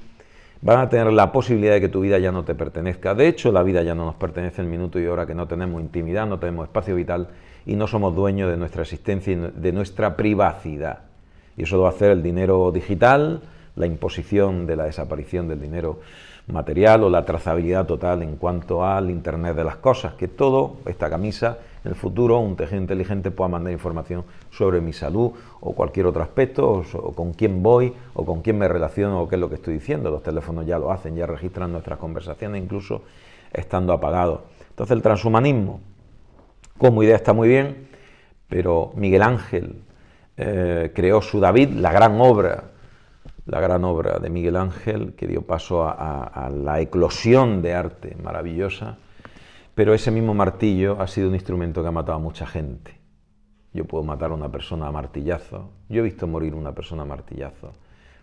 van a tener la posibilidad de que tu vida ya no te pertenezca. De hecho, la vida ya no nos pertenece en minuto y hora, que no tenemos intimidad, no tenemos espacio vital y no somos dueños de nuestra existencia y de nuestra privacidad. Y eso lo va a hacer el dinero digital, la imposición de la desaparición del dinero material o la trazabilidad total en cuanto al Internet de las cosas, que todo, esta camisa, en el futuro un tejido inteligente pueda mandar información sobre mi salud o cualquier otro aspecto, o con quién voy, o con quién me relaciono, o qué es lo que estoy diciendo. Los teléfonos ya lo hacen, ya registran nuestras conversaciones, incluso estando apagados. Entonces el transhumanismo, como idea, está muy bien, pero Miguel Ángel creó su David, la gran obra de Miguel Ángel, que dio paso a la eclosión de arte maravillosa, pero ese mismo martillo ha sido un instrumento que ha matado a mucha gente. Yo puedo matar a una persona a martillazo, yo he visto morir una persona a martillazo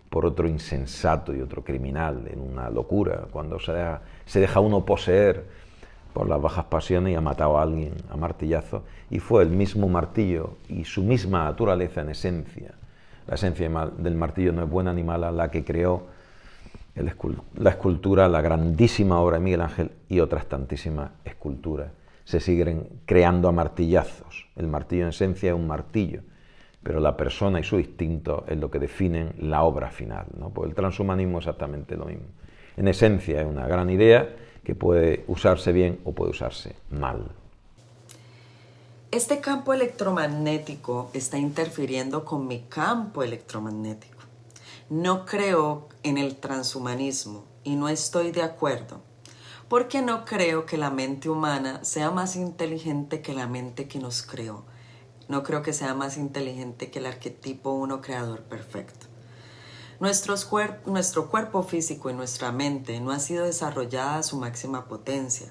por otro insensato y otro criminal en una locura, cuando se deja uno poseer por las bajas pasiones y ha matado a alguien a martillazo, y fue el mismo martillo y su misma naturaleza en esencia. La esencia del martillo no es buena ni mala, la que creó la escultura, la grandísima obra de Miguel Ángel y otras tantísimas esculturas. Se siguen creando a martillazos. El martillo en esencia es un martillo, pero la persona y su instinto es lo que definen la obra final, ¿no? Pues el transhumanismo es exactamente lo mismo. En esencia es una gran idea que puede usarse bien o puede usarse mal. Este campo electromagnético está interfiriendo con mi campo electromagnético. No creo en el transhumanismo y no estoy de acuerdo, porque no creo que la mente humana sea más inteligente que la mente que nos creó. No creo que sea más inteligente que el arquetipo uno creador perfecto. Nuestro cuerpo físico y nuestra mente no ha sido desarrollada a su máxima potencia.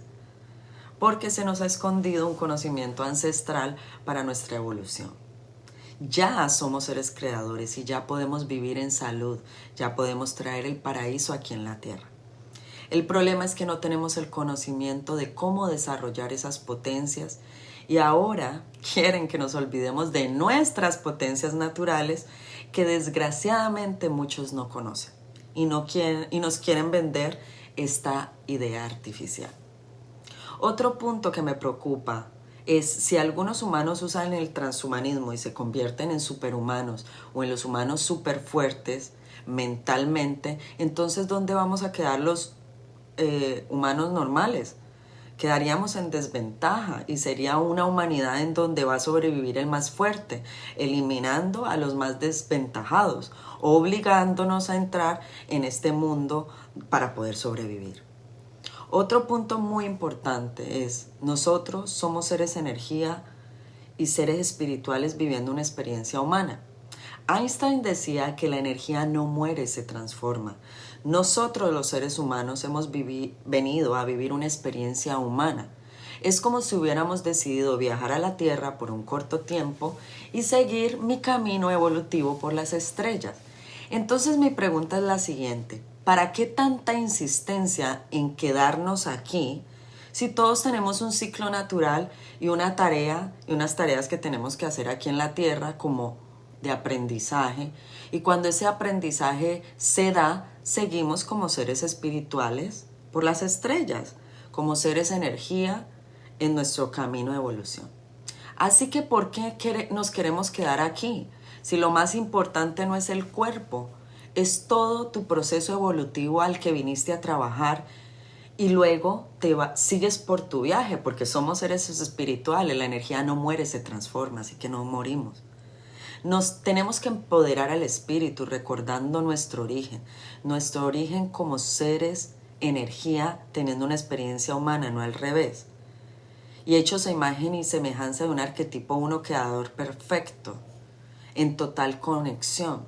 porque se nos ha escondido un conocimiento ancestral para nuestra evolución. Ya somos seres creadores y ya podemos vivir en salud, ya podemos traer el paraíso aquí en la tierra. El problema es que no tenemos el conocimiento de cómo desarrollar esas potencias y ahora quieren que nos olvidemos de nuestras potencias naturales que desgraciadamente muchos no conocen y nos quieren vender esta idea artificial. Otro punto que me preocupa es si algunos humanos usan el transhumanismo y se convierten en superhumanos o en los humanos superfuertes mentalmente, entonces ¿dónde vamos a quedar los humanos normales? Quedaríamos en desventaja y sería una humanidad en donde va a sobrevivir el más fuerte, eliminando a los más desventajados, obligándonos a entrar en este mundo para poder sobrevivir. Otro punto muy importante es, nosotros somos seres energía y seres espirituales viviendo una experiencia humana. Einstein decía que la energía no muere, se transforma. Nosotros los seres humanos hemos venido a vivir una experiencia humana. Es como si hubiéramos decidido viajar a la Tierra por un corto tiempo y seguir mi camino evolutivo por las estrellas. Entonces mi pregunta es la siguiente: ¿para qué tanta insistencia en quedarnos aquí si todos tenemos un ciclo natural y una tarea y unas tareas que tenemos que hacer aquí en la Tierra como de aprendizaje? Y cuando ese aprendizaje se da, seguimos como seres espirituales por las estrellas, como seres energía en nuestro camino de evolución. Así que ¿por qué nos queremos quedar aquí? Si lo más importante no es el cuerpo, es todo tu proceso evolutivo al que viniste a trabajar y luego sigues por tu viaje, porque somos seres espirituales, la energía no muere, se transforma, así que no morimos. Nos tenemos que empoderar al espíritu recordando nuestro origen como seres energía teniendo una experiencia humana, no al revés. Y hechos a imagen y semejanza de un arquetipo uno creador perfecto, en total conexión.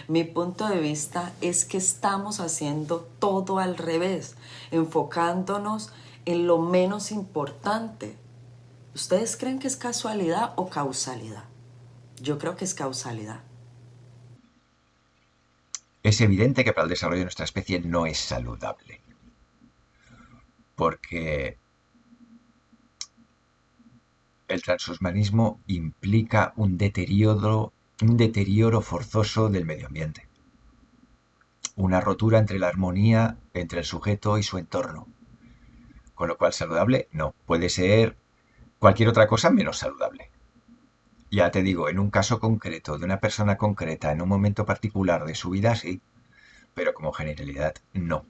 Mi punto de vista es que estamos haciendo todo al revés, enfocándonos en lo menos importante. ¿Ustedes creen que es casualidad o causalidad? Yo creo que es causalidad. Es evidente que para el desarrollo de nuestra especie no es saludable, porque el transhumanismo implica un deterioro forzoso del medio ambiente, una rotura entre la armonía entre el sujeto y su entorno, con lo cual saludable no, puede ser cualquier otra cosa menos saludable. Ya te digo, en un caso concreto, de una persona concreta, en un momento particular de su vida, sí, pero como generalidad, no.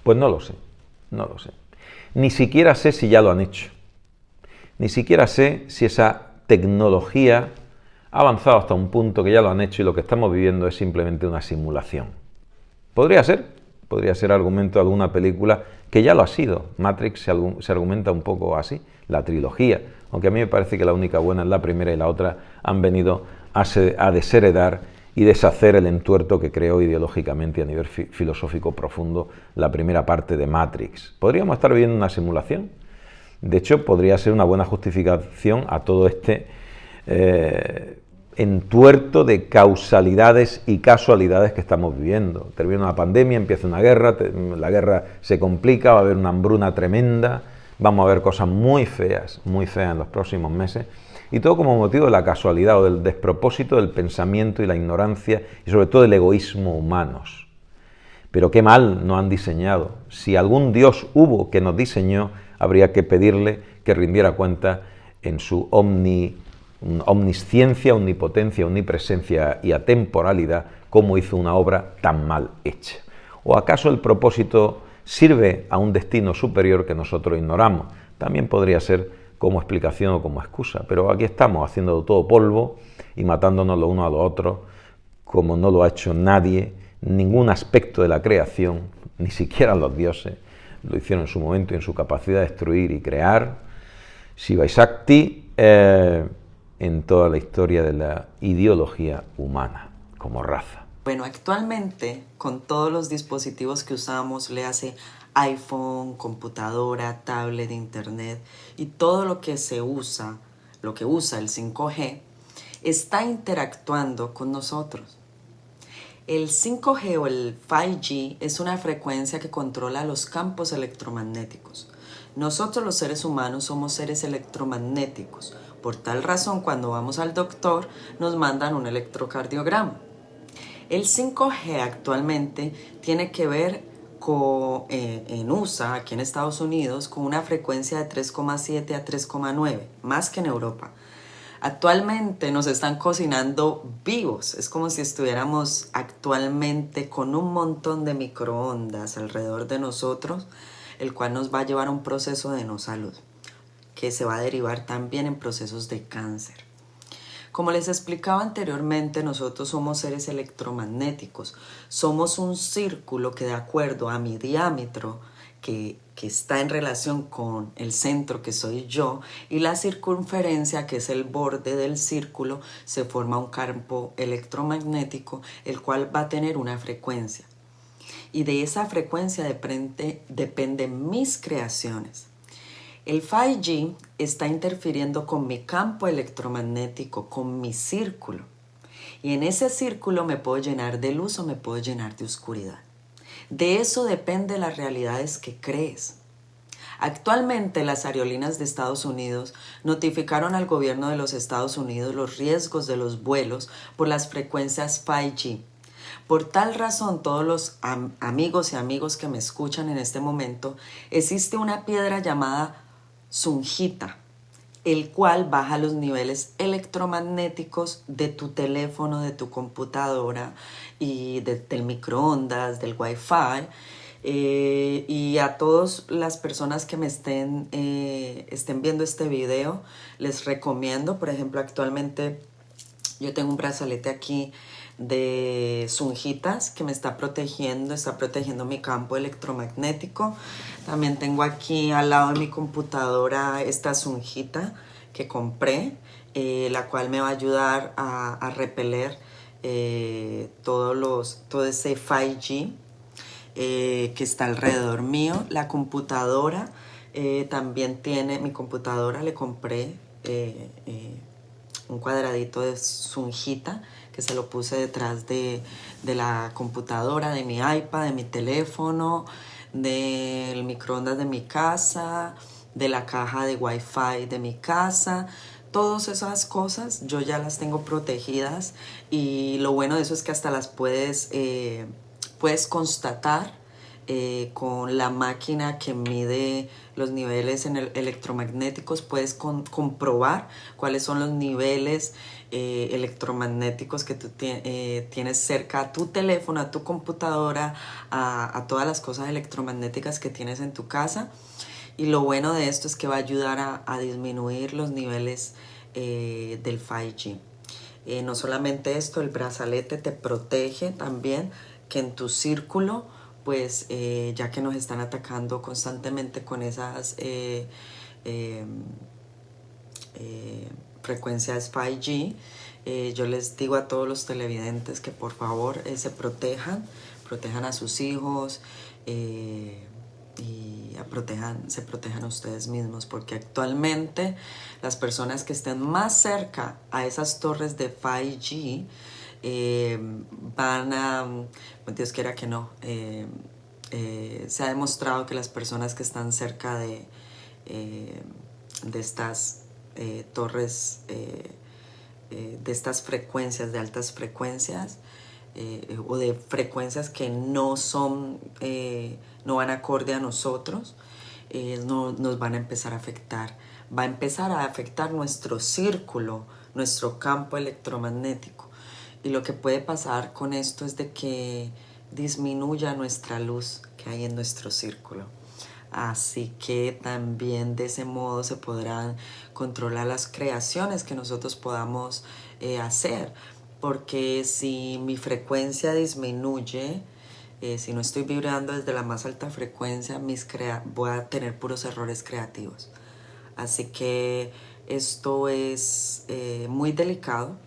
Pues no lo sé, no lo sé. Ni siquiera sé si ya lo han hecho. Ni siquiera sé si esa tecnología ha avanzado hasta un punto que ya lo han hecho y lo que estamos viviendo es simplemente una simulación. Podría ser argumento de alguna película que ya lo ha sido. Matrix se argumenta un poco así, la trilogía, aunque a mí me parece que la única buena es la primera y la otra han venido a desheredar y deshacer el entuerto que creó ideológicamente a nivel filosófico profundo la primera parte de Matrix. ¿Podríamos estar viviendo una simulación? De hecho, podría ser una buena justificación a todo este entuerto de causalidades y casualidades que estamos viviendo. Termina una pandemia, empieza una guerra, la guerra se complica, va a haber una hambruna tremenda, vamos a ver cosas muy feas en los próximos meses. Y todo como motivo de la casualidad o del despropósito del pensamiento y la ignorancia y sobre todo del egoísmo humanos. Pero qué mal nos han diseñado. Si algún Dios hubo que nos diseñó, habría que pedirle que rindiera cuenta en su omnisciencia, omnipotencia, omnipresencia y atemporalidad, cómo hizo una obra tan mal hecha. ¿O acaso el propósito sirve a un destino superior que nosotros ignoramos? También podría ser como explicación o como excusa, pero aquí estamos haciendo todo polvo y matándonos los unos a los otros como no lo ha hecho nadie, ningún aspecto de la creación, ni siquiera los dioses, lo hicieron en su momento y en su capacidad de destruir y crear. Shiva y Shakti en toda la historia de la ideología humana como raza. Bueno, actualmente con todos los dispositivos que usamos, le hace iPhone, computadora, tablet, internet y todo lo que se usa, lo que usa el 5G, está interactuando con nosotros. El 5G o el 5G es una frecuencia que controla los campos electromagnéticos. Nosotros los seres humanos somos seres electromagnéticos. Por tal razón, cuando vamos al doctor, nos mandan un electrocardiograma. El 5G actualmente tiene que ver en USA, aquí en Estados Unidos, con una frecuencia de 3,7 a 3,9, más que en Europa. Actualmente nos están cocinando vivos, es como si estuviéramos actualmente con un montón de microondas alrededor de nosotros, el cual nos va a llevar a un proceso de no salud, que se va a derivar también en procesos de cáncer. Como les explicaba anteriormente, nosotros somos seres electromagnéticos. Somos un círculo que, de acuerdo a mi diámetro, que está en relación con el centro, que soy yo, y la circunferencia, que es el borde del círculo, se forma un campo electromagnético, el cual va a tener una frecuencia. Y de esa frecuencia dependen mis creaciones. El 5G está interfiriendo con mi campo electromagnético, con mi círculo. Y en ese círculo me puedo llenar de luz o me puedo llenar de oscuridad. De eso depende las realidades que crees. Actualmente las aerolíneas de Estados Unidos notificaron al gobierno de los Estados Unidos los riesgos de los vuelos por las frecuencias 5G. Por tal razón, todos los amigos y amigos que me escuchan en este momento, existe una piedra llamada Sunjita, el cual baja los niveles electromagnéticos de tu teléfono, de tu computadora y del microondas, del Wi-Fi. Y a todas las personas que me estén viendo este video, les recomiendo, por ejemplo, actualmente yo tengo un brazalete aquí de Sunjitas que me está protegiendo mi campo electromagnético. También tengo aquí al lado de mi computadora esta Sunjita que compré, la cual me va a ayudar a repeler todo ese 5G que está alrededor mío. La computadora también tiene, mi computadora le compré un cuadradito de Sunjita que se lo puse detrás de la computadora, de mi iPad, de mi teléfono, del microondas de mi casa, de la caja de Wi-Fi de mi casa. Todas esas cosas yo ya las tengo protegidas y lo bueno de eso es que hasta las puedes constatar con la máquina que mide los niveles electromagnéticos. Puedes comprobar cuáles son los niveles electromagnéticos que tú tienes cerca a tu teléfono, a tu computadora, a todas las cosas electromagnéticas que tienes en tu casa. Y lo bueno de esto es que va a ayudar a disminuir los niveles del 5G. No solamente esto, el brazalete te protege también que en tu círculo, pues ya que nos están atacando constantemente con esas frecuencias 5G, yo les digo a todos los televidentes que por favor se protejan a sus hijos y se protejan a ustedes mismos, porque actualmente las personas que estén más cerca a esas torres de 5G van a, Dios quiera que no, se ha demostrado que las personas que están cerca de estas torres, de estas frecuencias, de altas frecuencias, o de frecuencias que no van acorde a nosotros, nos van a empezar a afectar. Va a empezar a afectar nuestro círculo, nuestro campo electromagnético. Y lo que puede pasar con esto es de que disminuya nuestra luz que hay en nuestro círculo. Así que también de ese modo se podrán controlar las creaciones que nosotros podamos hacer. porque si mi frecuencia disminuye, si no estoy vibrando desde la más alta frecuencia, voy a tener puros errores creativos. Así que esto es muy delicado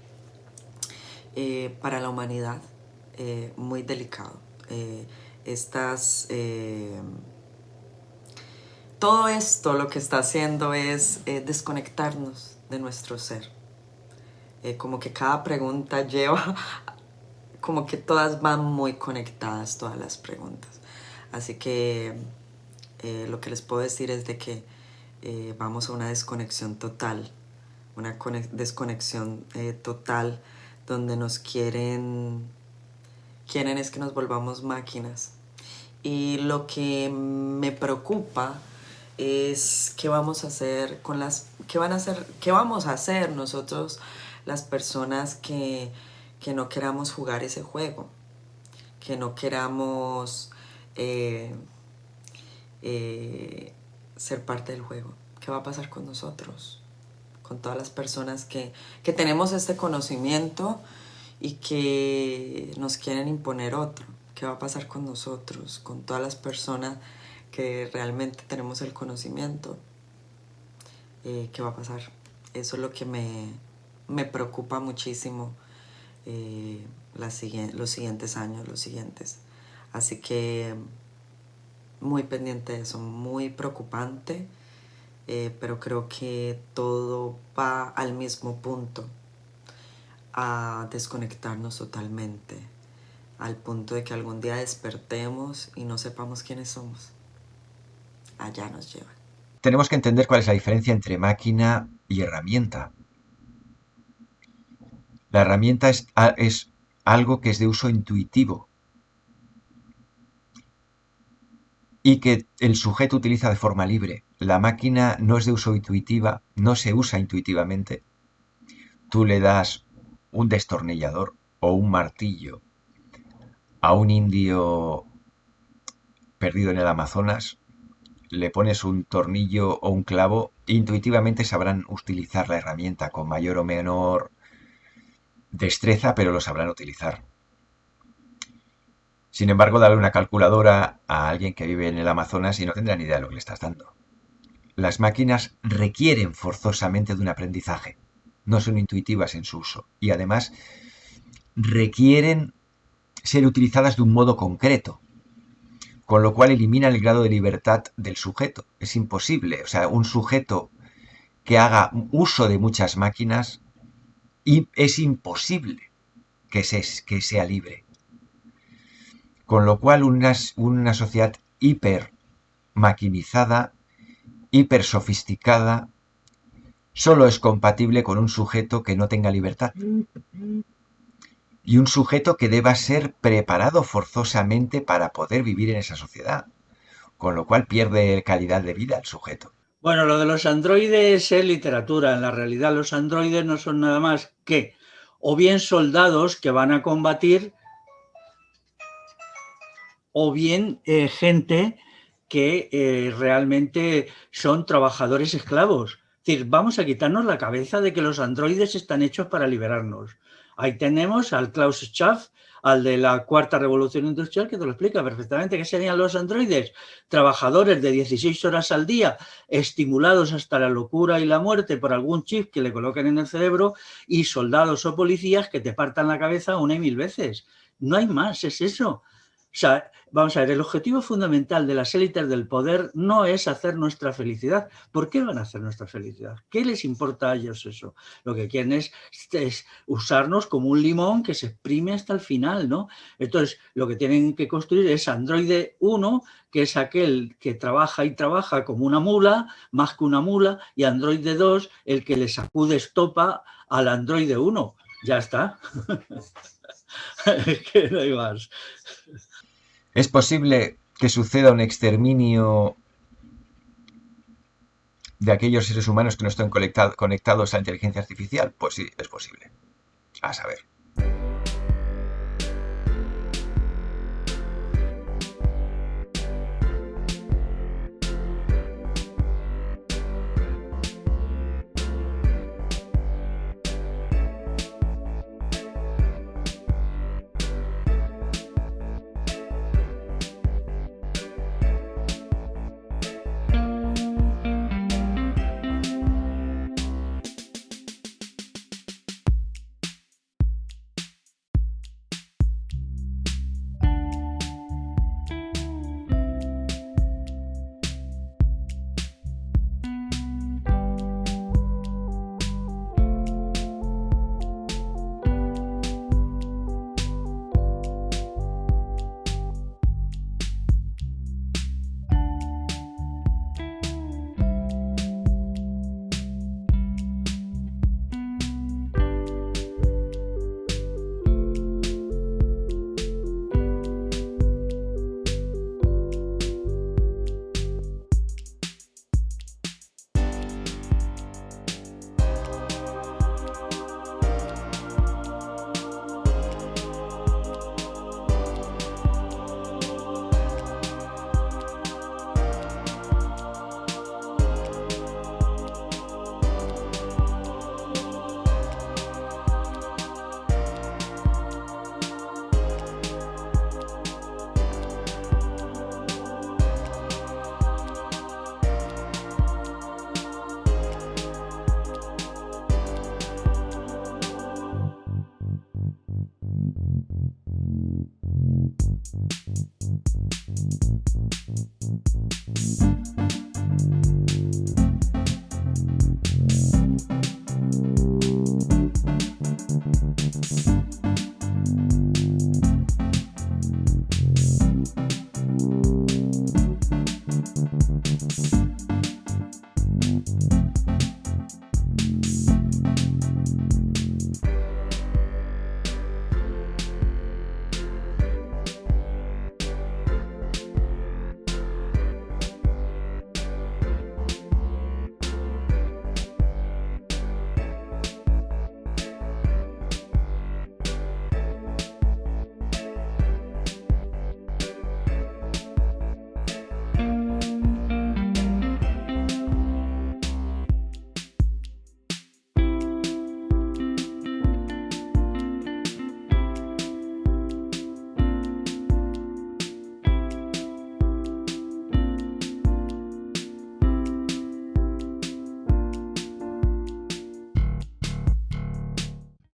para la humanidad, muy delicado. Todo esto lo que está haciendo es desconectarnos de nuestro ser. Como que cada pregunta lleva, como que todas van muy conectadas, todas las preguntas. Así que lo que les puedo decir es de que vamos a una desconexión total, total donde nos quieren es que nos volvamos máquinas. Y lo que me preocupa es qué vamos a hacer qué vamos a hacer nosotros, las personas que no queramos jugar ese juego, que no queramos ser parte del juego. ¿Qué va a pasar con nosotros? Con todas las personas que tenemos este conocimiento y que nos quieren imponer otro. ¿Qué va a pasar con nosotros? Con todas las personas que realmente tenemos el conocimiento. ¿Qué va a pasar? Eso es lo que me preocupa muchísimo los siguientes años, Así que muy pendiente de eso, muy preocupante, pero creo que todo va al mismo punto, a desconectarnos totalmente, al punto de que algún día despertemos y no sepamos quiénes somos. Allá nos llevan. Tenemos que entender cuál es la diferencia entre máquina y herramienta. La herramienta es algo que es de uso intuitivo y que el sujeto utiliza de forma libre. La máquina no es de uso intuitiva, no se usa intuitivamente. Tú le das un destornillador o un martillo a un indio perdido en el Amazonas, le pones un tornillo o un clavo, intuitivamente sabrán utilizar la herramienta con mayor o menor destreza, pero lo sabrán utilizar. Sin embargo, darle una calculadora a alguien que vive en el Amazonas y no tendrá ni idea de lo que le estás dando. Las máquinas requieren forzosamente de un aprendizaje, no son intuitivas en su uso y además requieren ser utilizadas de un modo concreto, con lo cual eliminan el grado de libertad del sujeto. Es imposible, o sea, un sujeto que haga uso de muchas máquinas y es imposible que sea libre. Con lo cual una sociedad hiper maquinizada, hiper sofisticada, solo es compatible con un sujeto que no tenga libertad. Y un sujeto que deba ser preparado forzosamente para poder vivir en esa sociedad. Con lo cual pierde calidad de vida el sujeto. Bueno, lo de los androides es literatura. En la realidad los androides no son nada más que o bien soldados que van a combatir o bien gente que realmente son trabajadores esclavos. Es decir, vamos a quitarnos la cabeza de que los androides están hechos para liberarnos. Ahí tenemos al Klaus Schwab, al de la cuarta revolución industrial, que te lo explica perfectamente. ¿Qué serían los androides? Trabajadores de 16 horas al día, estimulados hasta la locura y la muerte por algún chip que le coloquen en el cerebro, y soldados o policías que te partan la cabeza 1 y 1000 veces. No hay más, es eso. O sea, vamos a ver, el objetivo fundamental de las élites del poder no es hacer nuestra felicidad. ¿Por qué van a hacer nuestra felicidad? ¿Qué les importa a ellos eso? Lo que quieren es usarnos como un limón que se exprime hasta el final, ¿no? Entonces, lo que tienen que construir es Androide 1, que es aquel que trabaja y trabaja como una mula, más que una mula, y Androide 2, el que le sacude estopa al Androide 1. Ya está. Es que no hay más. ¿Es posible que suceda un exterminio de aquellos seres humanos que no están conectados a la inteligencia artificial? Pues sí, es posible. A saber.